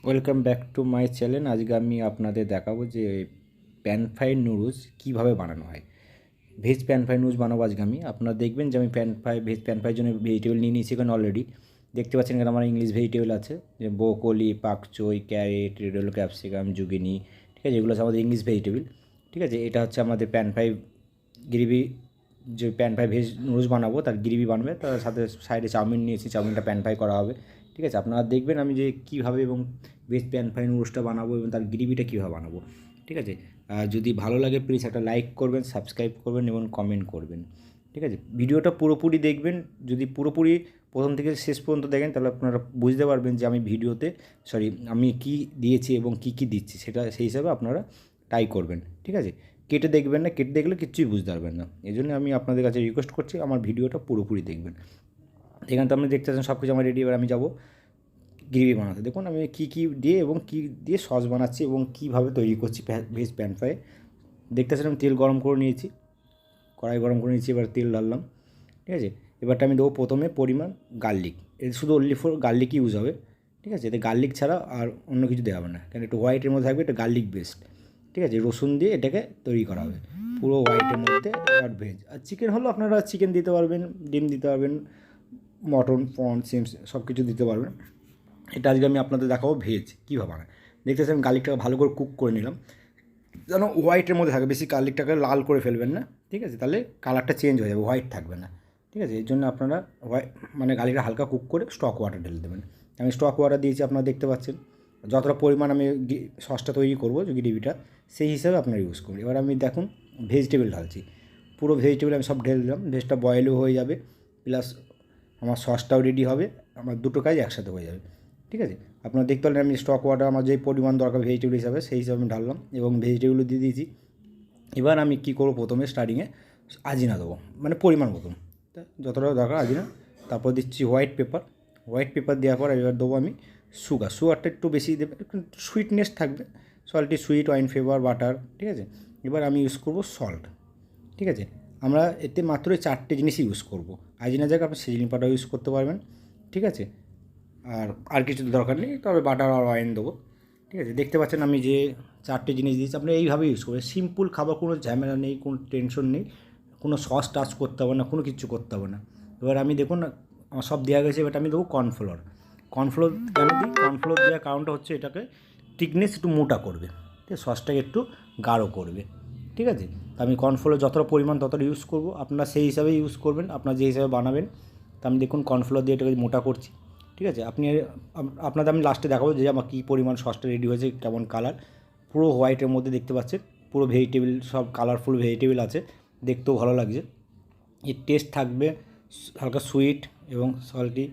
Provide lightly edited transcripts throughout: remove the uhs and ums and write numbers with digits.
Welcome back to my channel. আজকে আমি আপনাদের দেখাবো যে প্যান ফ্রাইড নুডলস কীভাবে বানানো হয়। ভেজ প্যান ফ্রাইড নুডলস বানাবো আজকে আমি। আপনারা দেখবেন যে আমি ভেজ প্যান ফ্রাইয়ের জন্য ভেজিটেবল নিয়ে নিয়েছি এখানে অলরেডি। দেখতে পাচ্ছেন এখানে আমার ইংলিশ ভেজিটেবল আছে, যে broccoli, pak choi, carrot, red yellow capsicum, zucchini, ঠিক আছে, এগুলো হচ্ছে আমাদের ইংলিশ ভেজিটেবল। ঠিক আছে, এটা হচ্ছে আমাদের প্যান ফ্রাই গ্রেভি, যে প্যান ফ্রাই ভেজ নুডলস বানাবো তার গ্রেভি বানবে, তার সাথে সাইডে চাউমিন নিয়েছি, চাউমিনটা প্যান ফ্রাই করা হবে। ঠিক আছে, আপনারা দেখবেন আমি যে কীভাবে এবং ভেজ প্যান ফ্রাই নুডলসটা বানাবো এবং তার গ্রেভিটা কীভাবে বানাবো। ঠিক আছে, যদি ভালো লাগে প্লিজ একটা লাইক করবেন, সাবস্ক্রাইব করবেন এবং কমেন্ট করবেন। ঠিক আছে, ভিডিওটা পুরোপুরি দেখবেন। যদি পুরোপুরি প্রথম থেকে শেষ পর্যন্ত দেখেন তাহলে আপনারা বুঝতে পারবেন যে আমি ভিডিওতে আমি কি দিয়েছি এবং কি কি দিচ্ছি, সেটা সেই হিসাবে আপনারা ট্রাই করবেন। ঠিক আছে, কেটে দেখবেন না, কেটে দেখলে কিচ্ছুই বুঝতে পারবেন না। এই জন্য আমি আপনাদের কাছে রিকোয়েস্ট করছি আমার ভিডিওটা পুরোপুরি দেখবেন। এখানে তো আপনি দেখতে পাচ্ছেন সব কিছু আমার রেডি। এবার আমি যাবো গ্রেভি বানাতে। দেখুন আমি কী কী দিয়ে এবং কী দিয়ে সস বানাচ্ছি এবং কীভাবে তৈরি করছি ভেজ প্যান ফ্রাই। দেখতেছেন আমি তেল গরম করে নিয়েছি, কড়াই গরম করে নিয়েছি, এবার তেল ঢাললাম। ঠিক আছে, এবারটা আমি দেবো প্রথমে পরিমাণ গার্লিক। এতে শুধু অনলি ফর গার্লিক ইউজ হবে। ঠিক আছে, এতে গার্লিক ছাড়া আর অন্য কিছু দেওয়া হবে না, কারণ একটু হোয়াইটের মধ্যে থাকবে, এটা গার্লিক বেস্ট। ঠিক আছে, রসুন দিয়ে এটাকে তৈরি করা হবে পুরো হোয়াইটের মধ্যে। আর ভেজ আর চিকেন হলো আপনারা চিকেন দিতে পারবেন, ডিম দিতে পারবেন, মটন, প্রন, সিমস সব কিছু দিতে পারবেন। এটা আজকে আমি আপনাদের দেখাবো ভেজ কীভাবে বানায়। দেখতেছি আমি গার্লিকটাকে ভালো করে কুক করে নিলাম, যেন হোয়াইটের মধ্যে থাকে, বেশি গার্লিকটাকে লাল করে ফেলবেন না। ঠিক আছে, তাহলে কালারটা চেঞ্জ হয়ে যাবে, হোয়াইট থাকবে না। ঠিক আছে, এই জন্য আপনারা গার্লিকটা হালকা কুক করে স্টক ওয়াটার ঢেলে দেবেন। আমি স্টক ওয়াটার দিয়েছি, আপনারা দেখতে পাচ্ছেন। যতটা পরিমাণ আমি সসটা তৈরি করবো গ্রেভিটা, সেই হিসাবে আপনারা ইউজ করুন। এবার আমি দেখুন ভেজিটেবল ঢালছি, পুরো ভেজিটেবল আমি সব ঢেলে দিলাম। ভেজটা বয়েলও হয়ে যাবে, প্লাস আমার সসটাও রেডি হবে, আমার দুটো কাজ একসাথে হয়ে যাবে। ঠিক আছে, আপনারা দেখতে পেলেন আমি স্টক ওয়াটার আমার যে পরিমাণ দরকার ভেজিটেবল হিসাবে সেই হিসাবে আমি ঢাললাম এবং ভেজিটেবলও দিয়ে দিয়েছি। এবার আমি কী করবো, প্রথমে স্টার্টিংয়ে আজিনা দেবো, মানে পরিমাণ মতন যতটা দরকার আজিনা। তারপর দিচ্ছি হোয়াইট পেপার দেওয়ার পর এবার দেবো আমি সুগারটা একটু বেশি দেবে, একটু সুইটনেস থাকবে, salty sweet, wine flavour, butter. ঠিক আছে, এবার আমি ইউজ করবো সল্ট। ঠিক আছে, আমরা এতে মাত্র 4টে জিনিসই ইউজ করবো। আজিনা জায়গায় আপনি সিজনিং পাউডার ইউজ করতে পারবেন। ঠিক আছে, আর কিছু দরকার নেই, তবে বাটার আর ওয়াইন দেবো। ঠিক আছে, দেখতে পাচ্ছেন আমি যে 4টে জিনিস দিয়েছি, আপনি এইভাবে ইউজ করবেন। সিম্পল খাবার, কোনো ঝামেলা নেই, কোনো টেনশন নেই, কোনো সস টাচ করতে হবে না, কোনো কিছু করতে হবে না। এবার আমি দেখুন আমার সব দেওয়া গেছে, এবার আমি দেবো কর্নফ্লোর। কেন দিই, কর্নফ্লোর দেওয়ার কারণটা হচ্ছে এটাকে থিকনেস একটু মোটা করবে, ঠিক আছে, সসটাকে একটু গাঢ় করবে। ঠিক আছে, আমি কর্নফ্লোর যতটা পরিমাণ ততটা ইউজ করবো, আপনারা সেই হিসাবে ইউজ করবেন, আপনারা যে হিসাবে বানাবেন। তা আমি দেখুন কর্নফ্লোর দিয়ে এটাকে মোটা করছি। ঠিক আছে, আপনাদের আমি লাস্টে দেখাবো যে আমার কী পরিমাণ সসটা রেডি হয়েছে, কেমন কালার, পুরো হোয়াইটের মধ্যে দেখতে পাচ্ছেন, পুরো ভেজিটেবল সব কালারফুল ভেজিটেবল আছে, দেখতেও ভালো লাগছে। এর টেস্ট থাকবে হালকা সুইট এবং সল্টি।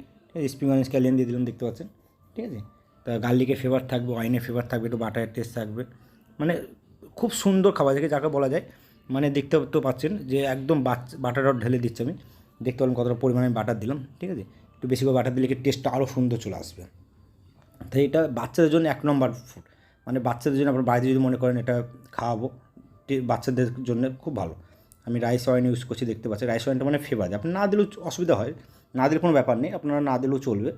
স্প্রিং অনিয়ন স্ক্যালিয়ন দিয়ে দিলাম, দেখতে পাচ্ছেন। ঠিক আছে, তা গার্লিকের ফ্লেভার থাকবে, ওয়াইনের ফ্লেভার থাকবে, একটু বাটারের টেস্ট থাকবে, মানে খুব সুন্দর খাবার থেকে যাকে বলা যায়। মানে দেখতে তো পাচ্ছেন যে একদম বাটার ঢেলে দিচ্ছি আমি, দেখতে পারেন কতটা পরিমাণে আমি বাটার দিলাম। ঠিক আছে, একটু বেশি করে বাটার দিলে কি টেস্টটা আরও সুন্দর চলে আসবে। তাই এটা বাচ্চাদের জন্য 1 নম্বর ফুড, মানে বাচ্চাদের জন্য আপনার বাড়িতে যদি মনে করেন এটা খাওয়াবো, বাচ্চাদের জন্য খুব ভালো। আমি রাইস ওয়াইন ইউজ করছি, দেখতে পাচ্ছি রাইস ওয়াইনটা মানে ফেভার, আপনি না দিলেও অসুবিধা হয়, না দিলে কোনো ব্যাপার নেই, আপনারা না দিলেও চলবে।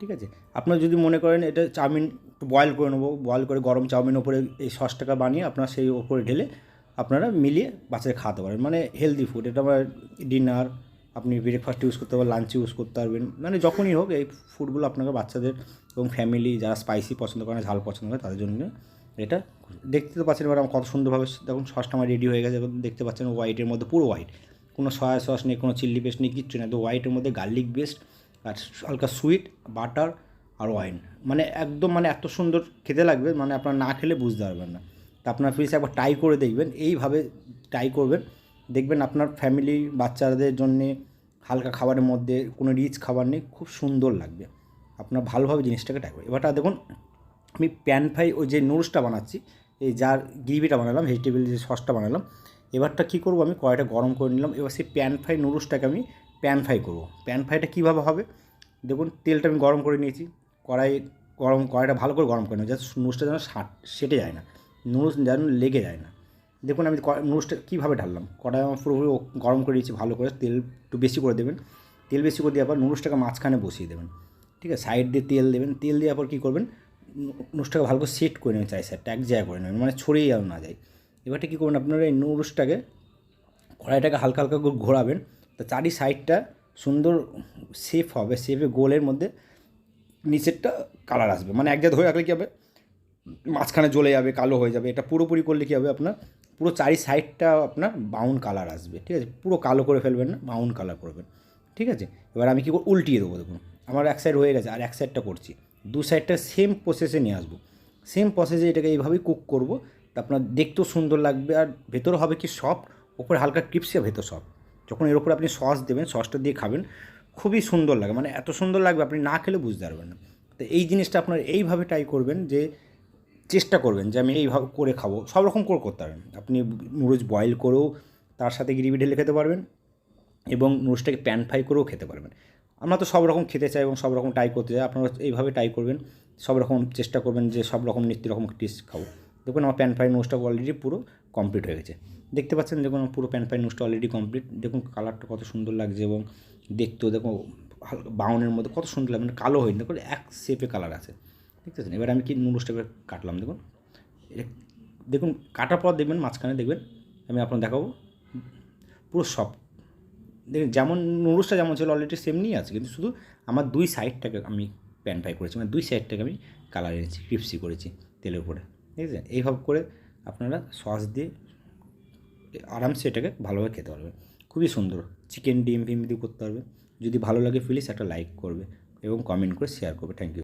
ঠিক আছে, আপনারা যদি মনে করেন এটা চাউমিন বয়েল করে নেবো, বয়েল করে গরম চাউমিনের ওপরে এই সসটাকে বানিয়ে আপনারা সেই ওপরে ঢেলে আপনারা মিলিয়ে বাচ্চাদের খাওয়াতে পারেন, মানে হেলদি ফুড। এটা আমার ডিনার, আপনি ব্রেকফাস্ট ইউজ করতে পারবেন, লাঞ্চ ইউজ করতে পারবেন, মানে যখনই হোক এই ফুডগুলো আপনাকে বাচ্চাদের এবং ফ্যামিলি যারা স্পাইসি পছন্দ করে, ঝাল পছন্দ করে, তাদের জন্য এটা। দেখতে তো পাচ্ছেন এবার আমার কত সুন্দরভাবে দেখুন সসটা আমার রেডি হয়ে গেছে। দেখতে পাচ্ছেন হোয়াইটের মধ্যে, পুরো হোয়াইট, কোনো সয়া সস নেই, কোনো চিলি পেস্ট নেই, কিচ্ছু নেই, তো হোয়াইটের মধ্যে গার্লিক বেস্ট আর হালকা সুইট, বাটার আর ওয়াইন, মানে একদম মানে এত সুন্দর খেতে লাগবে, মানে আপনারা না খেলে বুঝতে পারবেন না। তা আপনার প্লিজ একবার ট্রাই করে দেখবেন, এইভাবে ট্রাই করবেন, দেখবেন আপনার ফ্যামিলি বাচ্চাদের জন্যে হালকা খাবারের মধ্যে কোনো রিচ খাবার নেই, খুব সুন্দর লাগবে। আপনার ভালোভাবে জিনিসটাকে ট্রাই করবেন। এবারটা দেখুন আমি প্যান ফ্রাই ওই যে নুডলসটা বানাচ্ছি, এই যার গ্রেভিটা বানালাম, ভেজিটেবল যে সসটা বানালাম, এবারটা কী করবো, আমি কড়াইটা গরম করে নিলাম। এবার সেই প্যান ফ্রাই নুডলসটাকে আমি প্যান ফ্রাই করবো। প্যান ফ্রাইটা কীভাবে হবে, দেখুন তেলটা আমি গরম করে নিয়েছি, কড়াইটা ভালো করে গরম করে নেব, যাতে নুডলসটা যেন সেটে যায় না, নুডলস যেন লেগে যায় না। দেখুন আমি নুডলসটা কীভাবে ঢাললাম, কড়াই আমার পুরোপুরি গরম করে দিয়েছি ভালো করে, তেল একটু বেশি করে দেবেন, তেল বেশি করে দেওয়ার পর নুডলসটাকে মাঝখানে বসিয়ে দেবেন। ঠিক আছে, সাইড দিয়ে তেল দেবেন, তেল দেওয়ার পর কী করবেন, নুডলসটাকে ভালো করে সেট করে নেবেন, চাই সাইডটা এক জায়গায় করে নেবেন, মানে ছড়িয়ে যেন না যায়। এবারটা কী করবেন, আপনারা এই নুডলসটাকে কড়াইটাকে হালকা হালকা করে ঘোরাবেন, তো চারি সাইডটা সুন্দর শেপ হবে, শেপে গোলের মধ্যে নিচেরটা কালার আসবে, মানে এক জায়গায় ধরে রাখলে কী হবে, মাঝখানে জ্বলে যাবে, কালো হয়ে যাবে। এটা পুরোপুরি করলে কী হবে, আপনার পুরো চারি সাইডটা আপনার ব্রাউন কালার আসবে, ঠিক আছে? পুরো কালো করে ফেলবেন না, ব্রাউন কালার করবেন, ঠিক আছে? এবার আমি কী করব, উল্টিয়ে দেবো। দেখুন আমার এক সাইড হয়ে গেছে, আর এক সাইডটা করছি, দু সাইডটা সেম প্রসেসে নিয়ে আসবো, সেম প্রসেসে এটাকে এইভাবেই কুক করবো। তা আপনার দেখতেও সুন্দর লাগবে, আর ভেতরে হবে কি সফট, ওপরে হালকা ক্রিপসি, ভেতর সফট। যখন এর উপরে আপনি সস দেবেন, সসটা দিয়ে খাবেন, খুবই সুন্দর লাগে, মানে এত সুন্দর লাগবে আপনি না খেলে বুঝতে পারবেন না। তো এই জিনিসটা আপনার এইভাবে ট্রাই করবেন, যে চেষ্টা করবেন যে আমি এইভাবে করে খাবো। সব রকম করে করতে পারবেন আপনি, নুডলস বয়েল করেও তার সাথে গ্রেভি ঢেলে খেতে পারবেন, এবং নুডলসটাকে প্যান ফ্রাই করেও খেতে পারবেন। আমরা তো সব রকম খেতে চাই এবং সব রকম ট্রাই করতে চাই, আপনারা এইভাবে ট্রাই করবেন, সব রকম চেষ্টা করবেন যে সব রকম নিত্য রকম টেস্ট খাবো। দেখুন আমার প্যান ফ্রাই নুডলসটা অলরেডি পুরো কমপ্লিট হয়ে গেছে, দেখতে পাচ্ছেন। দেখুন আমার পুরো প্যান ফ্রাই নুডলসটা অলরেডি কমপ্লিট। দেখুন কালারটা কত সুন্দর লাগছে, এবং দেখতেও দেখুন হালকা ব্রাউনের মধ্যে কত সুন্দর লাগে, মানে কালো হয়নি, দেখুন এক শেপে কালার আছে, দেখতে পাচ্ছেন। এবার আমি কি নুডলসটাকে কাটলাম, দেখুন দেখুন কাটার পর দেখবেন মাঝখানে দেখবেন, আমি আপনার দেখাবো পুরো সফট। দেখুন যেমন নুডলসটা যেমন ছিল অলরেডি সেম নিয়ে আছে, কিন্তু শুধু আমার দুই সাইডটাকে আমি প্যান ফ্রাই করেছি, মানে দুই সাইডটাকে আমি কালার এনেছি, ক্রিপসি করেছি তেলের উপরে, ঠিক আছে? এইভাবে করে আপনারা সস দিয়ে আরামসে এটাকে ভালোভাবে খেতে পারবেন, খুবই সুন্দর। চিকেন ডিম ফিম দিয়ে করতে পারবে। যদি ভালো লাগে প্লিজ একটা লাইক করবে এবং কমেন্ট করে শেয়ার করবে। Thank you.